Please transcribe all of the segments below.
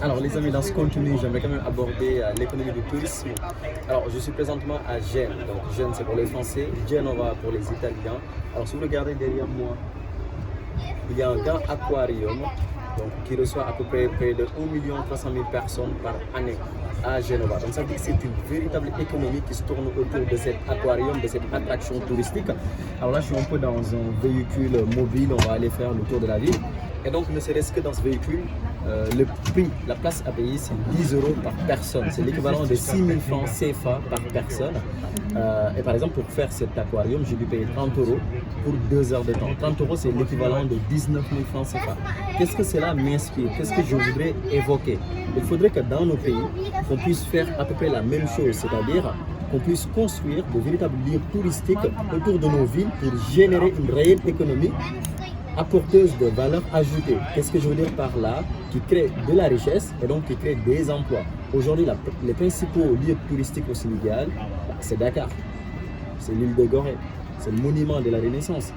Alors les amis, dans ce contenu, j'aimerais quand même aborder l'économie du tourisme. Alors je suis présentement à Gênes, donc Gênes c'est pour les Français, Genova pour les Italiens. Alors si vous regardez derrière moi, il y a un grand aquarium donc, qui reçoit à peu près de 1 300 000 personnes par année à Genova. Donc ça veut dire que c'est une véritable économie qui se tourne autour de cet aquarium, de cette attraction touristique. Alors là je suis un peu dans un véhicule mobile, on va aller faire le tour de la ville. Et donc, ne serait-ce que dans ce véhicule, le prix, la place à payer, c'est 10 € par personne. C'est l'équivalent de 6 000 francs CFA par personne. Et par exemple, pour faire cet aquarium, j'ai dû payer 30 € pour 2 heures de temps. 30 €, c'est l'équivalent de 19 000 francs CFA. Qu'est-ce que cela m'inspire? Qu'est-ce que je voudrais évoquer? Il faudrait que dans nos pays, on puisse faire à peu près la même chose, c'est-à-dire qu'on puisse construire de véritables lieux touristiques autour de nos villes pour générer une réelle économie apporteuse de valeur ajoutée. Qu'est-ce que je veux dire par là? Qui crée de la richesse et donc qui crée des emplois. Aujourd'hui, les principaux lieux touristiques au Sénégal, c'est Dakar, c'est l'île de Gorée, c'est le monument de la Renaissance.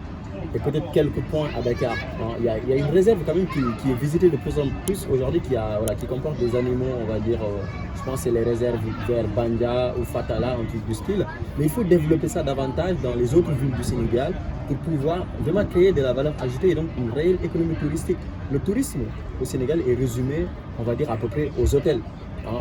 Et peut-être quelques points à Dakar. Il y a une réserve quand même qui est visitée de plus en plus aujourd'hui, qui comporte des animaux, on va dire, je pense que c'est les réserves vers Bandia ou Fatala, un truc du style. Mais il faut développer ça davantage dans les autres villes du Sénégal pour pouvoir vraiment créer de la valeur ajoutée et donc une réelle économie touristique. Le tourisme au Sénégal est résumé, on va dire, à peu près aux hôtels.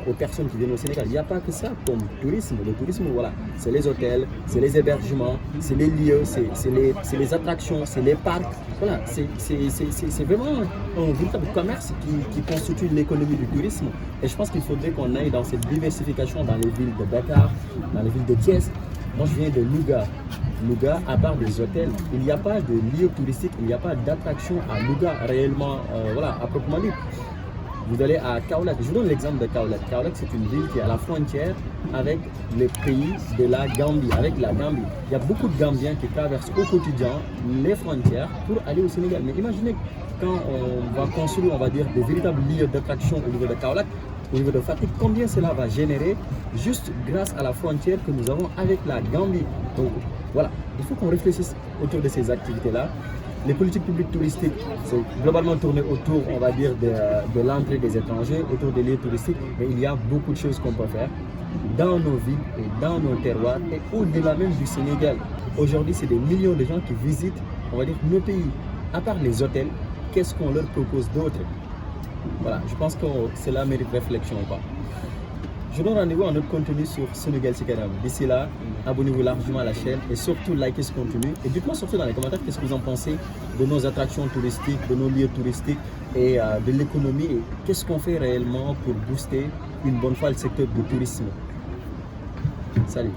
Aux personnes qui viennent au Sénégal. Il n'y a pas que ça comme tourisme. Le tourisme, voilà, c'est les hôtels, c'est les hébergements, c'est les lieux, c'est les attractions, c'est les parcs. Voilà, c'est vraiment un véritable commerce qui constitue l'économie du tourisme. Et je pense qu'il faudrait qu'on aille dans cette diversification dans les villes de Dakar, dans les villes de Thiès. Moi, je viens de Louga. Louga, à part des hôtels, il n'y a pas de lieux touristiques, il n'y a pas d'attraction à Louga réellement, voilà, à proprement dit. Vous allez à Kaolack, je vous donne l'exemple de Kaolack. Kaolack, c'est une ville qui est à la frontière avec le pays de la Gambie, avec la Gambie. Il y a beaucoup de Gambiens qui traversent au quotidien les frontières pour aller au Sénégal. Mais imaginez quand on va construire, on va dire, des véritables lieux d'attraction au niveau de Kaolack, au niveau de Fatick, combien cela va générer juste grâce à la frontière que nous avons avec la Gambie. Donc voilà, il faut qu'on réfléchisse autour de ces activités-là. Les politiques publiques touristiques, c'est globalement tourné autour, on va dire, de l'entrée des étrangers, autour des lieux touristiques, mais il y a beaucoup de choses qu'on peut faire dans nos villes et dans nos terroirs et au-delà même du Sénégal. Aujourd'hui, c'est des millions de gens qui visitent, on va dire, nos pays. À part les hôtels, qu'est-ce qu'on leur propose d'autre? Voilà, je pense que cela mérite réflexion ou pas. Je vous donne rendez-vous en autre contenu sur Sénégal Sikaram. D'ici là, abonnez-vous largement à la chaîne et surtout likez ce contenu. Et dites-moi surtout dans les commentaires qu'est-ce que vous en pensez de nos attractions touristiques, de nos lieux touristiques et de l'économie. Et qu'est-ce qu'on fait réellement pour booster une bonne fois le secteur du tourisme. Salut.